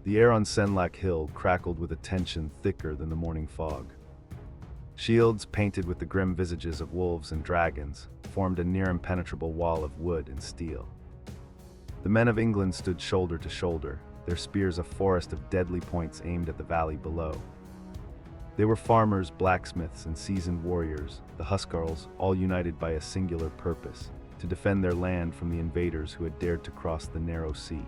The air on Senlac Hill crackled with a tension thicker than the morning fog. Shields, painted with the grim visages of wolves and dragons, formed a near-impenetrable wall of wood and steel. The men of England stood shoulder to shoulder, their spears a forest of deadly points aimed at the valley below. They were farmers, blacksmiths, and seasoned warriors, the Huscarls, all united by a singular purpose: to defend their land from the invaders who had dared to cross the narrow sea.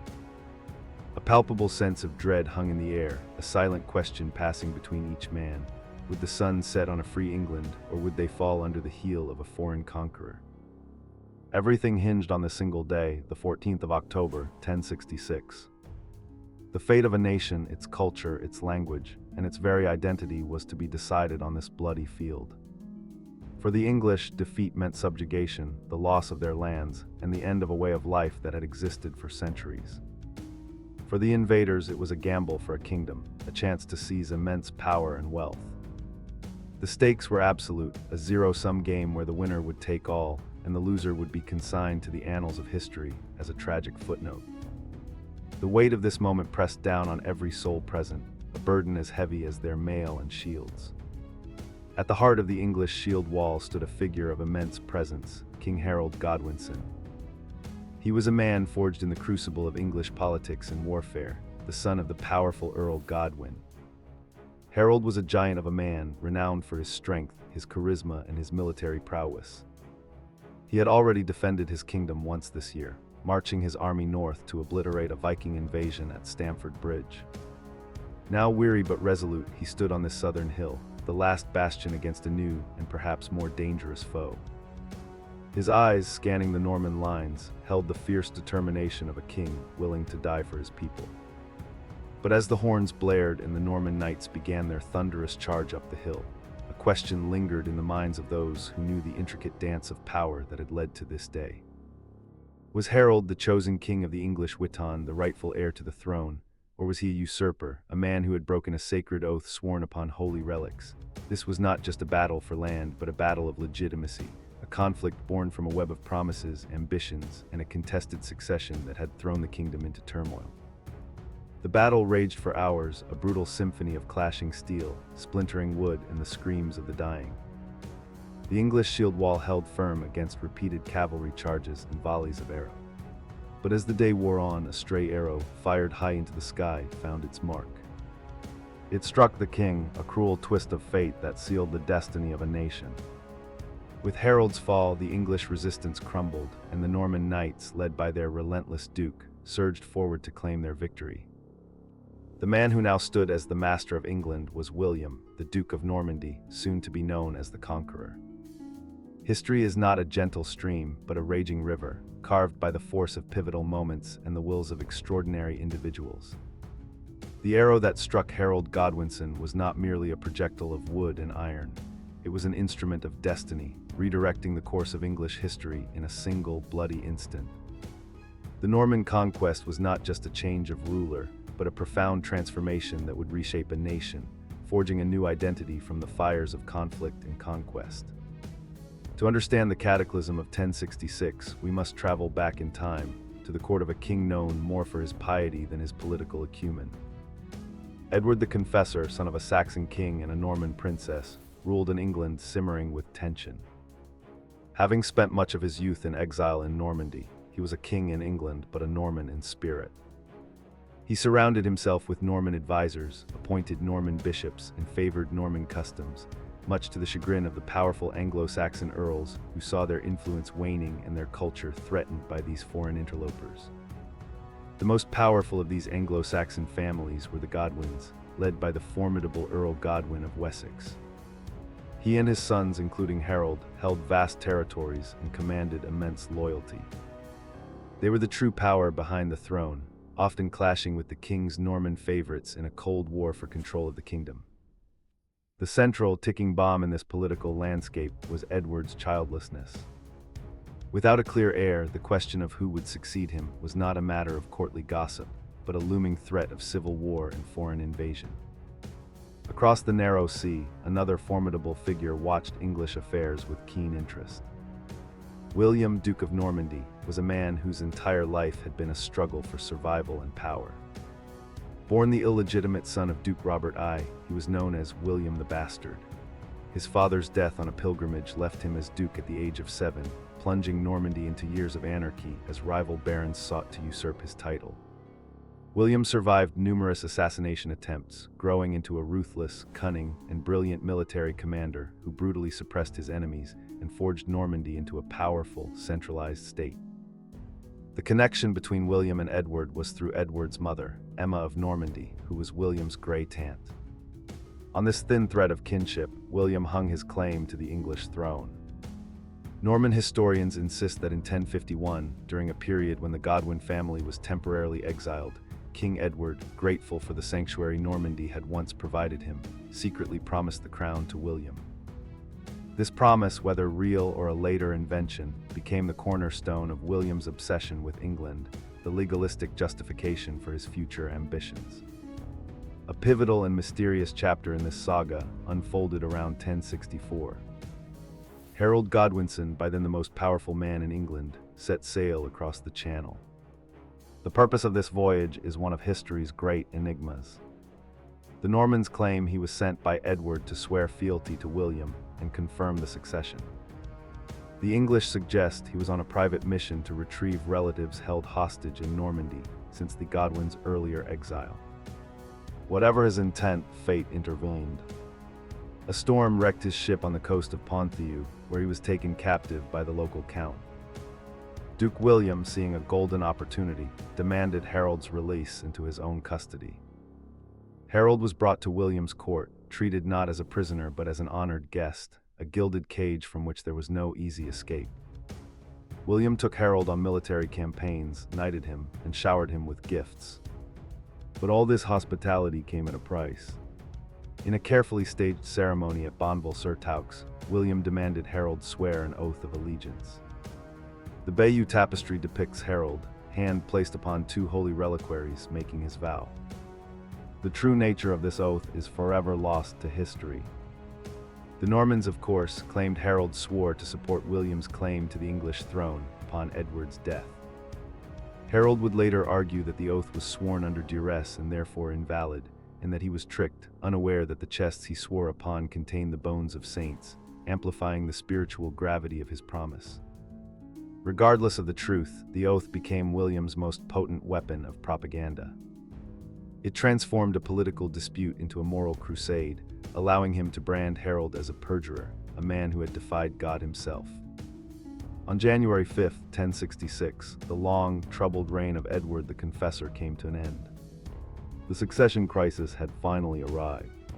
A palpable sense of dread hung in the air, a silent question passing between each man. Would the sun set on a free England, or would they fall under the heel of a foreign conqueror? Everything hinged on the single day, the 14th of October, 1066. The fate of a nation, its culture, its language, and its very identity was to be decided on this bloody field. For the English, defeat meant subjugation, the loss of their lands, and the end of a way of life that had existed for centuries. For the invaders, it was a gamble for a kingdom, a chance to seize immense power and wealth. The stakes were absolute, a zero-sum game where the winner would take all, and the loser would be consigned to the annals of history as a tragic footnote. The weight of this moment pressed down on every soul present, a burden as heavy as their mail and shields. At the heart of the English shield wall stood a figure of immense presence, King Harald Godwinson. He was a man forged in the crucible of English politics and warfare, the son of the powerful Earl Godwin. Harald was a giant of a man, renowned for his strength, his charisma, and his military prowess. He had already defended his kingdom once this year, marching his army north to obliterate a Viking invasion at Stamford Bridge. Now weary but resolute, he stood on this southern hill, the last bastion against a new and perhaps more dangerous foe. His eyes, scanning the Norman lines, held the fierce determination of a king willing to die for his people. But as the horns blared and the Norman knights began their thunderous charge up the hill, a question lingered in the minds of those who knew the intricate dance of power that had led to this day. Was Harald, the chosen king of the English Witan, the rightful heir to the throne, or was he a usurper, a man who had broken a sacred oath sworn upon holy relics? This was not just a battle for land, but a battle of legitimacy, a conflict born from a web of promises, ambitions, and a contested succession that had thrown the kingdom into turmoil. The battle raged for hours, a brutal symphony of clashing steel, splintering wood, and the screams of the dying. The English shield wall held firm against repeated cavalry charges and volleys of arrow. But as the day wore on, a stray arrow, fired high into the sky, found its mark. It struck the king, a cruel twist of fate that sealed the destiny of a nation. With Harold's fall, the English resistance crumbled, and the Norman knights, led by their relentless duke, surged forward to claim their victory. The man who now stood as the master of England was William, the Duke of Normandy, soon to be known as the Conqueror. History is not a gentle stream, but a raging river, carved by the force of pivotal moments and the wills of extraordinary individuals. The arrow that struck Harald Godwinson was not merely a projectile of wood and iron. It was an instrument of destiny, redirecting the course of English history in a single bloody instant. The Norman Conquest was not just a change of ruler, but a profound transformation that would reshape a nation, forging a new identity from the fires of conflict and conquest. To understand the cataclysm of 1066, we must travel back in time, to the court of a king known more for his piety than his political acumen. Edward the Confessor, son of a Saxon king and a Norman princess, ruled an England simmering with tension. Having spent much of his youth in exile in Normandy, he was a king in England but a Norman in spirit. He surrounded himself with Norman advisors, appointed Norman bishops, and favored Norman customs, much to the chagrin of the powerful Anglo-Saxon earls who saw their influence waning and their culture threatened by these foreign interlopers. The most powerful of these Anglo-Saxon families were the Godwins, led by the formidable Earl Godwin of Wessex. He and his sons, including Harald, held vast territories and commanded immense loyalty. They were the true power behind the throne, often clashing with the king's Norman favorites in a cold war for control of the kingdom. The central ticking bomb in this political landscape was Edward's childlessness. Without a clear heir, the question of who would succeed him was not a matter of courtly gossip, but a looming threat of civil war and foreign invasion. Across the narrow sea, another formidable figure watched English affairs with keen interest. William, Duke of Normandy, was a man whose entire life had been a struggle for survival and power. Born the illegitimate son of Duke Robert I, he was known as William the Bastard. His father's death on a pilgrimage left him as duke at the age of 7, plunging Normandy into years of anarchy as rival barons sought to usurp his title. William survived numerous assassination attempts, growing into a ruthless, cunning, and brilliant military commander who brutally suppressed his enemies and forged Normandy into a powerful, centralized state. The connection between William and Edward was through Edward's mother, Emma of Normandy, who was William's great-aunt. On this thin thread of kinship, William hung his claim to the English throne. Norman historians insist that in 1051, during a period when the Godwin family was temporarily exiled, King Edward, grateful for the sanctuary Normandy had once provided him, secretly promised the crown to William. This promise, whether real or a later invention, became the cornerstone of William's obsession with England, the legalistic justification for his future ambitions. A pivotal and mysterious chapter in this saga unfolded around 1064. Harald Godwinson, by then the most powerful man in England, set sail across the Channel. The purpose of this voyage is one of history's great enigmas. The Normans claim he was sent by Edward to swear fealty to William and confirm the succession. The English suggest he was on a private mission to retrieve relatives held hostage in Normandy since the Godwins' earlier exile. Whatever his intent, fate intervened. A storm wrecked his ship on the coast of Ponthieu, where he was taken captive by the local count. Duke William, seeing a golden opportunity, demanded Harald's release into his own custody. Harald was brought to William's court, treated not as a prisoner but as an honored guest, a gilded cage from which there was no easy escape. William took Harald on military campaigns, knighted him, and showered him with gifts. But all this hospitality came at a price. In a carefully staged ceremony at Bonneville-sur-Taux, William demanded Harald swear an oath of allegiance. The Bayeux tapestry depicts Harald, hand placed upon 2 holy reliquaries, making his vow. The true nature of this oath is forever lost to history. The Normans, of course, claimed Harald swore to support William's claim to the English throne upon Edward's death. Harald would later argue that the oath was sworn under duress and therefore invalid, and that he was tricked, unaware that the chests he swore upon contained the bones of saints, amplifying the spiritual gravity of his promise. Regardless of the truth, the oath became William's most potent weapon of propaganda. It transformed a political dispute into a moral crusade, allowing him to brand Harald as a perjurer, a man who had defied God himself. On January 5, 1066, the long, troubled reign of Edward the Confessor came to an end. The succession crisis had finally arrived.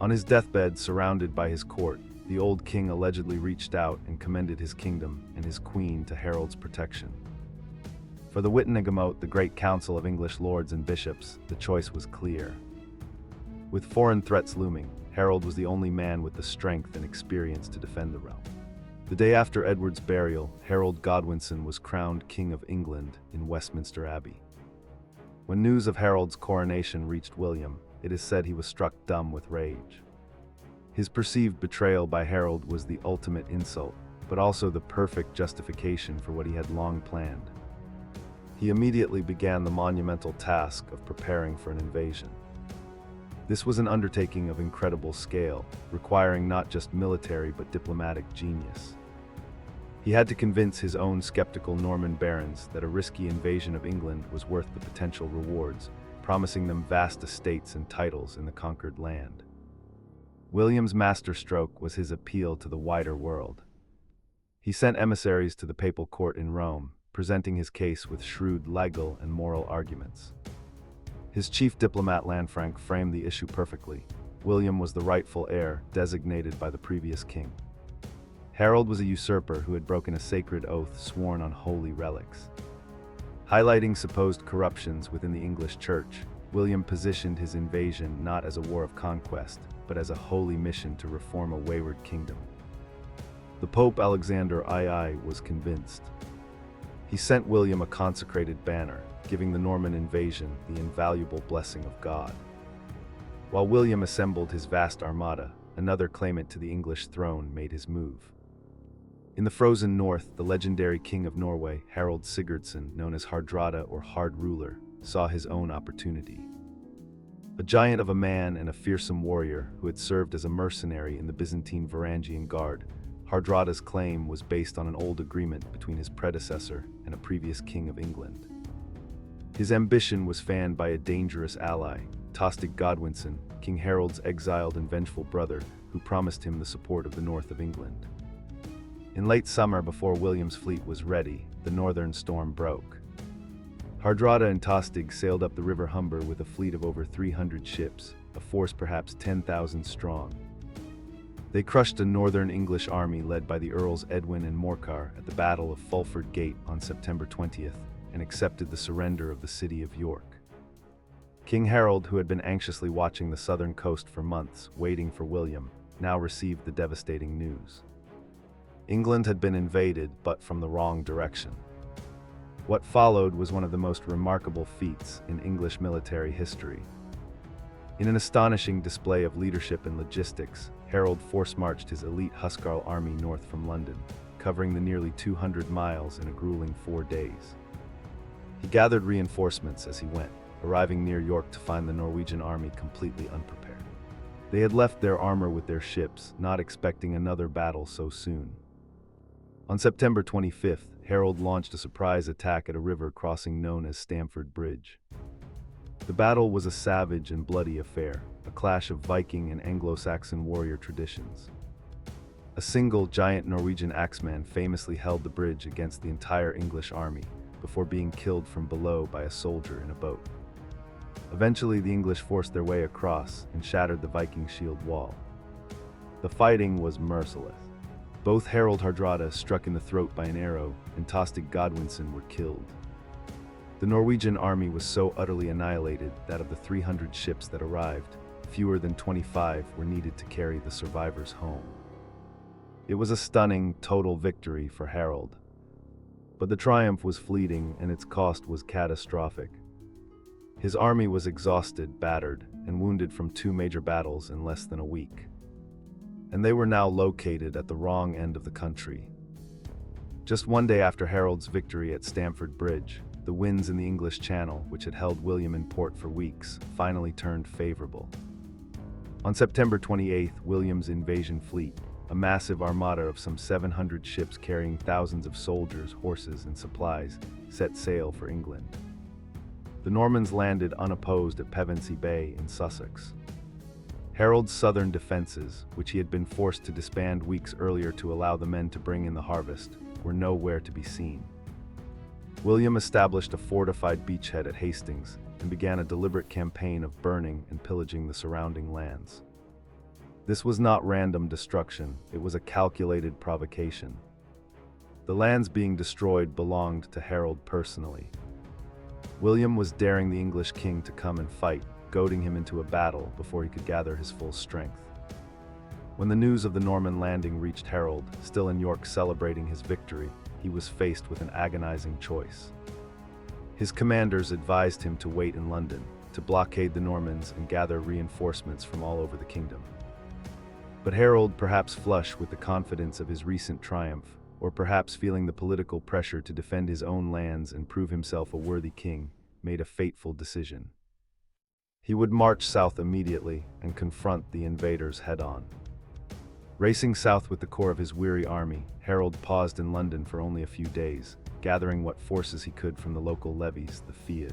On his deathbed, surrounded by his court, the old king allegedly reached out and commended his kingdom and his queen to Harald's protection. For the Witenagemot, the great council of English lords and bishops, the choice was clear. With foreign threats looming, Harald was the only man with the strength and experience to defend the realm. The day after Edward's burial, Harald Godwinson was crowned King of England in Westminster Abbey. When news of Harald's coronation reached William, it is said he was struck dumb with rage. His perceived betrayal by Harald was the ultimate insult, but also the perfect justification for what he had long planned. He immediately began the monumental task of preparing for an invasion. This was an undertaking of incredible scale, requiring not just military but diplomatic genius. He had to convince his own skeptical Norman barons that a risky invasion of England was worth the potential rewards, promising them vast estates and titles in the conquered land. William's masterstroke was his appeal to the wider world. He sent emissaries to the papal court in Rome, presenting his case with shrewd legal and moral arguments. His chief diplomat Lanfranc framed the issue perfectly. William was the rightful heir, designated by the previous king. Harald was a usurper who had broken a sacred oath sworn on holy relics. Highlighting supposed corruptions within the English Church, William positioned his invasion not as a war of conquest, but as a holy mission to reform a wayward kingdom. The Pope Alexander II was convinced. He sent William a consecrated banner, giving the Norman invasion the invaluable blessing of God. While William assembled his vast armada, another claimant to the English throne made his move. In the frozen north, the legendary king of Norway, Harald Sigurdsson, known as Hardrada or Hard Ruler, saw his own opportunity. A giant of a man and a fearsome warrior who had served as a mercenary in the Byzantine Varangian Guard, Hardrada's claim was based on an old agreement between his predecessor and a previous king of England. His ambition was fanned by a dangerous ally, Godwinson, King Harald's exiled and vengeful brother, who promised him the support of the north of England. In late summer, before William's fleet was ready, the northern storm broke. Hardrada and Tostig sailed up the River Humber with a fleet of over 300 ships, a force perhaps 10,000 strong. They crushed a northern English army led by the Earls Edwin and Morcar at the Battle of Fulford Gate on September 20th, and accepted the surrender of the city of York. King Harald, who had been anxiously watching the southern coast for months, waiting for William, now received the devastating news. England had been invaded, but from the wrong direction. What followed was one of the most remarkable feats in English military history. In an astonishing display of leadership and logistics, Harald force-marched his elite Huscarl army north from London, covering the nearly 200 miles in a grueling 4 days. He gathered reinforcements as he went, arriving near York to find the Norwegian army completely unprepared. They had left their armor with their ships, not expecting another battle so soon. On September 25th, Harald launched a surprise attack at a river crossing known as Stamford Bridge. The battle was a savage and bloody affair, a clash of Viking and Anglo-Saxon warrior traditions. A single giant Norwegian axeman famously held the bridge against the entire English army, before being killed from below by a soldier in a boat. Eventually, the English forced their way across and shattered the Viking shield wall. The fighting was merciless. Both Harald Hardrada, struck in the throat by an arrow, and Tostig Godwinson were killed. The Norwegian army was so utterly annihilated that of the 300 ships that arrived, fewer than 25 were needed to carry the survivors home. It was a stunning, total victory for Harald. But the triumph was fleeting and its cost was catastrophic. His army was exhausted, battered, and wounded from 2 major battles in less than a week. And they were now located at the wrong end of the country. Just 1 day after Harald's victory at Stamford Bridge, the winds in the English Channel, which had held William in port for weeks, finally turned favorable. On September 28th, William's invasion fleet, a massive armada of some 700 ships carrying thousands of soldiers, horses, and supplies, set sail for England. The Normans landed unopposed at Pevensey Bay in Sussex. Harold's southern defenses, which he had been forced to disband weeks earlier to allow the men to bring in the harvest, were nowhere to be seen. William established a fortified beachhead at Hastings and began a deliberate campaign of burning and pillaging the surrounding lands. This was not random destruction, it was a calculated provocation. The lands being destroyed belonged to Harald personally. William was daring the English king to come and fight, goading him into a battle before he could gather his full strength. When the news of the Norman landing reached Harald, still in York celebrating his victory, he was faced with an agonizing choice. His commanders advised him to wait in London, to blockade the Normans and gather reinforcements from all over the kingdom. But Harald, perhaps flush with the confidence of his recent triumph, or perhaps feeling the political pressure to defend his own lands and prove himself a worthy king, made a fateful decision. He would march south immediately and confront the invaders head-on. Racing south with the core of his weary army, Harald paused in London for only a few days, gathering what forces he could from the local levies, the Fiad.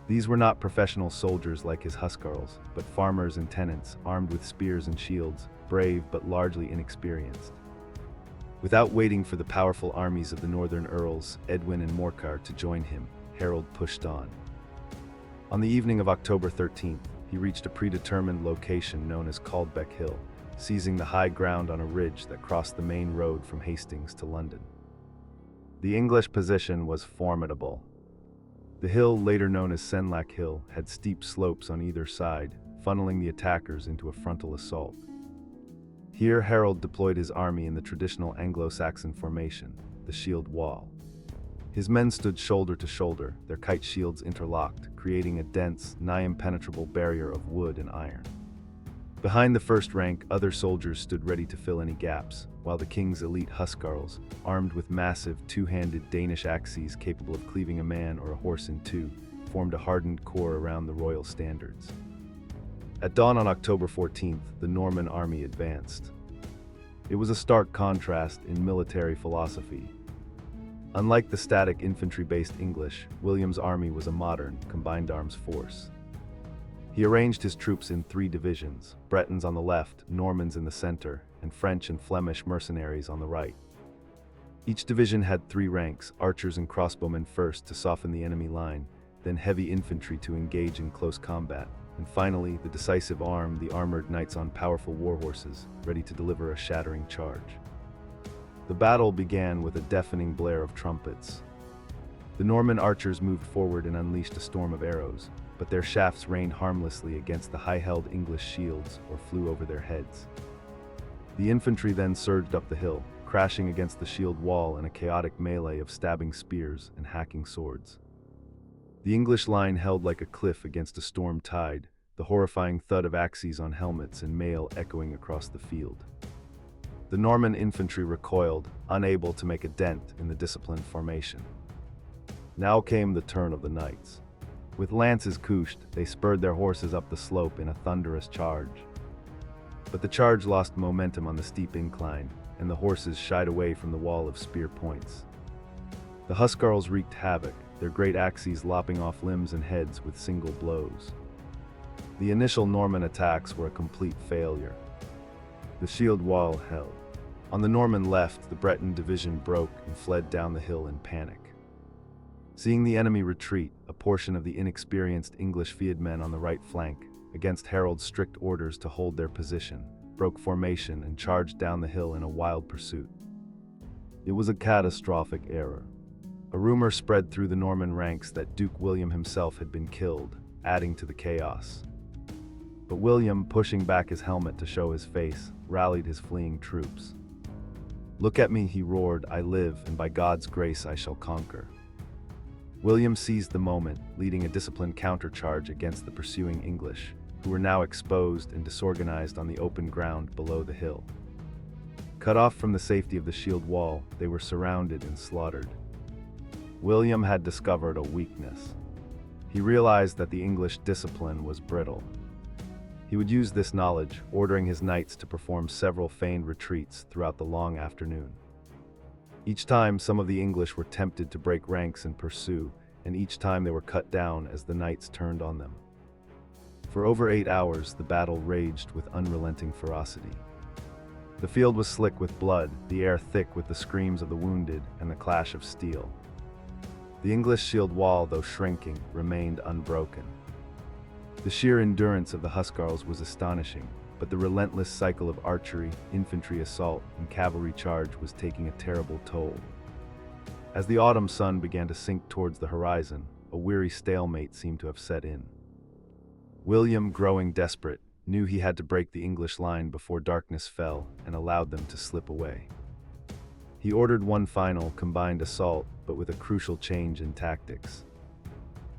These were not professional soldiers like his Huscarls, but farmers and tenants, armed with spears and shields, brave but largely inexperienced. Without waiting for the powerful armies of the northern earls, Edwin and Morcar, to join him, Harald pushed on. On the evening of October 13th, he reached a predetermined location known as Caldbeck Hill, seizing the high ground on a ridge that crossed the main road from Hastings to London. The English position was formidable. The hill, later known as Senlac Hill, had steep slopes on either side, funneling the attackers into a frontal assault. Here, Harald deployed his army in the traditional Anglo-Saxon formation, the shield wall. His men stood shoulder to shoulder, their kite shields interlocked, creating a dense, nigh-impenetrable barrier of wood and iron. Behind the first rank, other soldiers stood ready to fill any gaps, while the king's elite Huscarls, armed with massive, two-handed Danish axes capable of cleaving a man or a horse in two, formed a hardened core around the royal standards. At dawn on October 14th, the Norman army advanced. It was a stark contrast in military philosophy. Unlike the static infantry-based English, William's army was a modern, combined arms force. He arranged his troops in 3 divisions, Bretons on the left, Normans in the center, and French and Flemish mercenaries on the right. Each division had 3 ranks, archers and crossbowmen first to soften the enemy line, then heavy infantry to engage in close combat, and finally, the decisive arm, the armored knights on powerful war horses, ready to deliver a shattering charge. The battle began with a deafening blare of trumpets. The Norman archers moved forward and unleashed a storm of arrows, but their shafts rained harmlessly against the high-held English shields or flew over their heads. The infantry then surged up the hill, crashing against the shield wall in a chaotic melee of stabbing spears and hacking swords. The English line held like a cliff against a storm tide, the horrifying thud of axes on helmets and mail echoing across the field. The Norman infantry recoiled, unable to make a dent in the disciplined formation. Now came the turn of the knights. With lances couched, they spurred their horses up the slope in a thunderous charge. But the charge lost momentum on the steep incline, and the horses shied away from the wall of spear points. The Huscarls wreaked havoc, their great axes lopping off limbs and heads with single blows. The initial Norman attacks were a complete failure. The shield wall held. On the Norman left, the Breton division broke and fled down the hill in panic. Seeing the enemy retreat, a portion of the inexperienced English Fiedmen on the right flank, against Harald's strict orders to hold their position, broke formation and charged down the hill in a wild pursuit. It was a catastrophic error. A rumor spread through the Norman ranks that Duke William himself had been killed, adding to the chaos. But William, pushing back his helmet to show his face, rallied his fleeing troops. "Look at me," he roared, "I live, and by God's grace I shall conquer." William seized the moment, leading a disciplined countercharge against the pursuing English, who were now exposed and disorganized on the open ground below the hill. Cut off from the safety of the shield wall, they were surrounded and slaughtered. William had discovered a weakness. He realized that the English discipline was brittle. He would use this knowledge, ordering his knights to perform several feigned retreats throughout the long afternoon. Each time, some of the English were tempted to break ranks and pursue, and each time they were cut down as the knights turned on them. For over 8 hours, the battle raged with unrelenting ferocity. The field was slick with blood, the air thick with the screams of the wounded and the clash of steel. The English shield wall, though shrinking, remained unbroken. The sheer endurance of the Huscarls was astonishing, but the relentless cycle of archery, infantry assault, and cavalry charge was taking a terrible toll. As the autumn sun began to sink towards the horizon, a weary stalemate seemed to have set in. William, growing desperate, knew he had to break the English line before darkness fell and allowed them to slip away. He ordered one final, combined assault, but with a crucial change in tactics.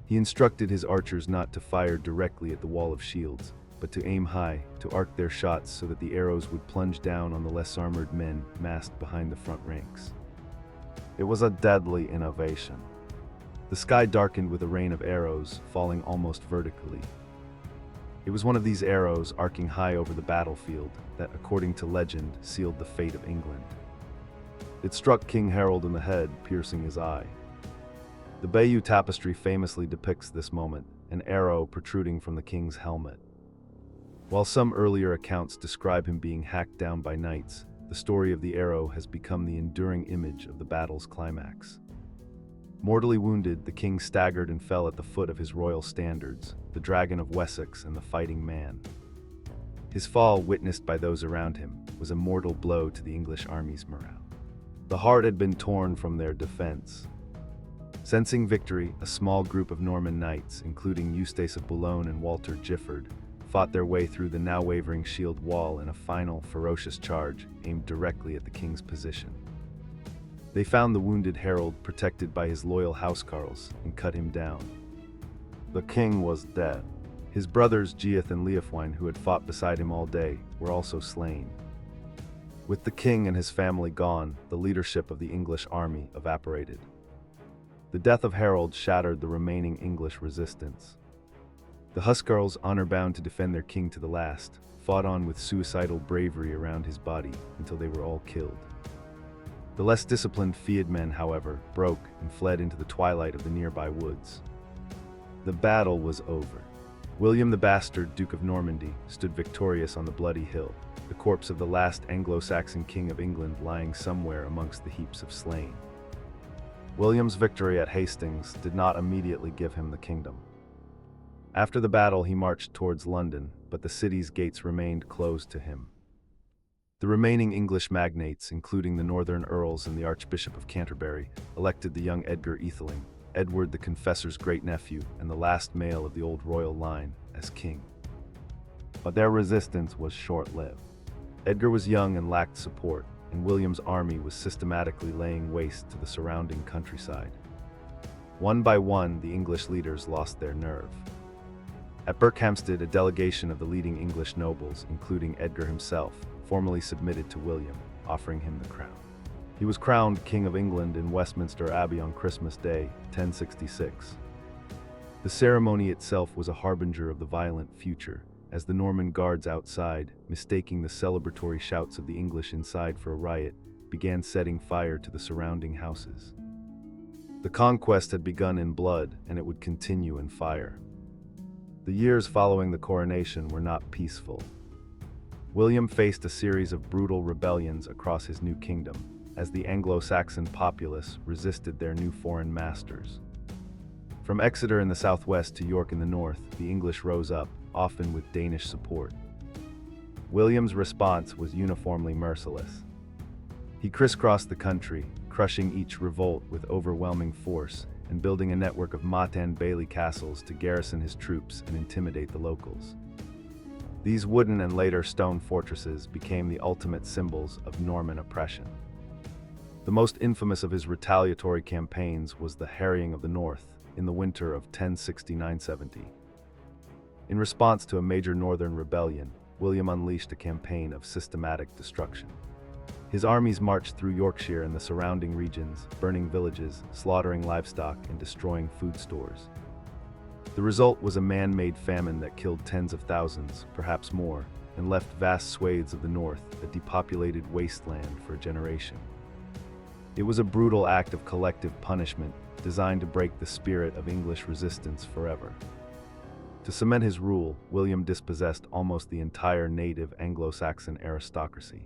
He instructed his archers not to fire directly at the wall of shields, but to aim high, to arc their shots so that the arrows would plunge down on the less armored men massed behind the front ranks. It was a deadly innovation. The sky darkened with a rain of arrows, falling almost vertically. It was one of these arrows, arcing high over the battlefield, that, according to legend, sealed the fate of England. It struck King Harald in the head, piercing his eye. The Bayeux tapestry famously depicts this moment, an arrow protruding from the king's helmet. While some earlier accounts describe him being hacked down by knights, the story of the arrow has become the enduring image of the battle's climax. Mortally wounded, the king staggered and fell at the foot of his royal standards, the Dragon of Wessex and the Fighting Man. His fall, witnessed by those around him, was a mortal blow to the English army's morale. The heart had been torn from their defense. Sensing victory, a small group of Norman knights, including Eustace of Boulogne and Walter Giffard, fought their way through the now wavering shield wall in a final, ferocious charge aimed directly at the king's position. They found the wounded Harald protected by his loyal housecarls and cut him down. The king was dead. His brothers Geoff and Leofwine, who had fought beside him all day, were also slain. With the king and his family gone, the leadership of the English army evaporated. The death of Harald shattered the remaining English resistance. The Huscarls, honor-bound to defend their king to the last, fought on with suicidal bravery around his body until they were all killed. The less disciplined Fiedmen, however, broke and fled into the twilight of the nearby woods. The battle was over. William the Bastard, Duke of Normandy, stood victorious on the bloody hill, the corpse of the last Anglo-Saxon king of England lying somewhere amongst the heaps of slain. William's victory at Hastings did not immediately give him the kingdom. After the battle, he marched towards London, but the city's gates remained closed to him. The remaining English magnates, including the northern earls and the Archbishop of Canterbury, elected the young Edgar Atheling, Edward the Confessor's great-nephew and the last male of the old royal line, as king. But their resistance was short-lived. Edgar was young and lacked support, and William's army was systematically laying waste to the surrounding countryside. One by one, the English leaders lost their nerve. At Berkhamsted, a delegation of the leading English nobles, including Edgar himself, formally submitted to William, offering him the crown. He was crowned King of England in Westminster Abbey on Christmas Day, 1066. The ceremony itself was a harbinger of the violent future, as the Norman guards outside, mistaking the celebratory shouts of the English inside for a riot, began setting fire to the surrounding houses. The conquest had begun in blood, and it would continue in fire. The years following the coronation were not peaceful. William faced a series of brutal rebellions across his new kingdom, as the Anglo-Saxon populace resisted their new foreign masters. From Exeter in the southwest to York in the north, the English rose up, often with Danish support. William's response was uniformly merciless. He crisscrossed the country, crushing each revolt with overwhelming force and building a network of motte and bailey castles to garrison his troops and intimidate the locals. These wooden and later stone fortresses became the ultimate symbols of Norman oppression. The most infamous of his retaliatory campaigns was the harrying of the north in the winter of 1069-70. In response to a major northern rebellion, William unleashed a campaign of systematic destruction. His armies marched through Yorkshire and the surrounding regions, burning villages, slaughtering livestock, and destroying food stores. The result was a man-made famine that killed tens of thousands, perhaps more, and left vast swathes of the north a depopulated wasteland for a generation. It was a brutal act of collective punishment designed to break the spirit of English resistance forever. To cement his rule, William dispossessed almost the entire native Anglo-Saxon aristocracy.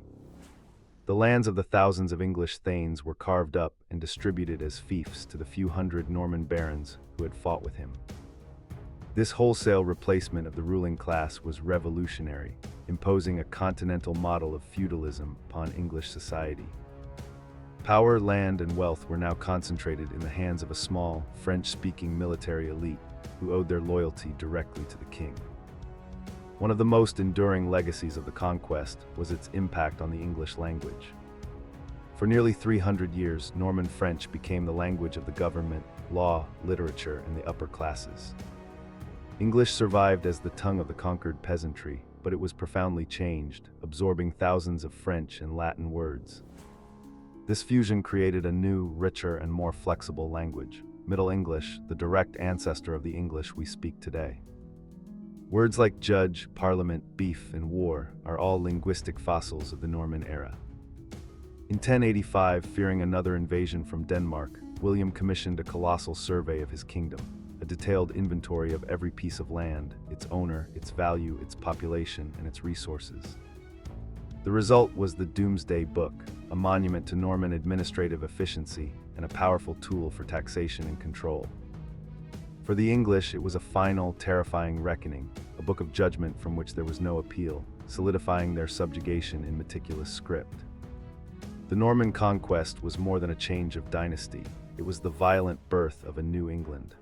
The lands of the thousands of English thanes were carved up and distributed as fiefs to the few hundred Norman barons who had fought with him. This wholesale replacement of the ruling class was revolutionary, imposing a continental model of feudalism upon English society. Power, land, and wealth were now concentrated in the hands of a small, French-speaking military elite who owed their loyalty directly to the king. One of the most enduring legacies of the conquest was its impact on the English language. For nearly 300 years, Norman French became the language of the government, law, literature, and the upper classes. English survived as the tongue of the conquered peasantry, but it was profoundly changed, absorbing thousands of French and Latin words. This fusion created a new, richer, and more flexible language, Middle English, the direct ancestor of the English we speak today. Words like judge, parliament, beef, and war are all linguistic fossils of the Norman era. In 1085, fearing another invasion from Denmark, William commissioned a colossal survey of his kingdom, a detailed inventory of every piece of land, its owner, its value, its population, and its resources. The result was the Domesday Book, a monument to Norman administrative efficiency and a powerful tool for taxation and control. For the English, it was a final, terrifying reckoning, a book of judgment from which there was no appeal, solidifying their subjugation in meticulous script. The Norman Conquest was more than a change of dynasty. It was the violent birth of a new England.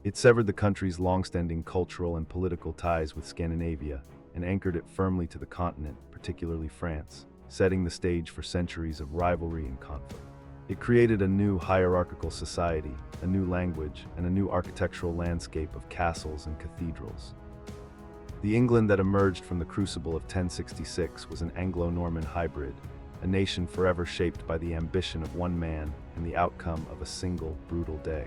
It severed the country's long-standing cultural and political ties with Scandinavia and anchored it firmly to the continent, particularly France, setting the stage for centuries of rivalry and conflict. It created a new hierarchical society, a new language, and a new architectural landscape of castles and cathedrals. The England that emerged from the crucible of 1066 was an Anglo-Norman hybrid, a nation forever shaped by the ambition of one man and the outcome of a single brutal day.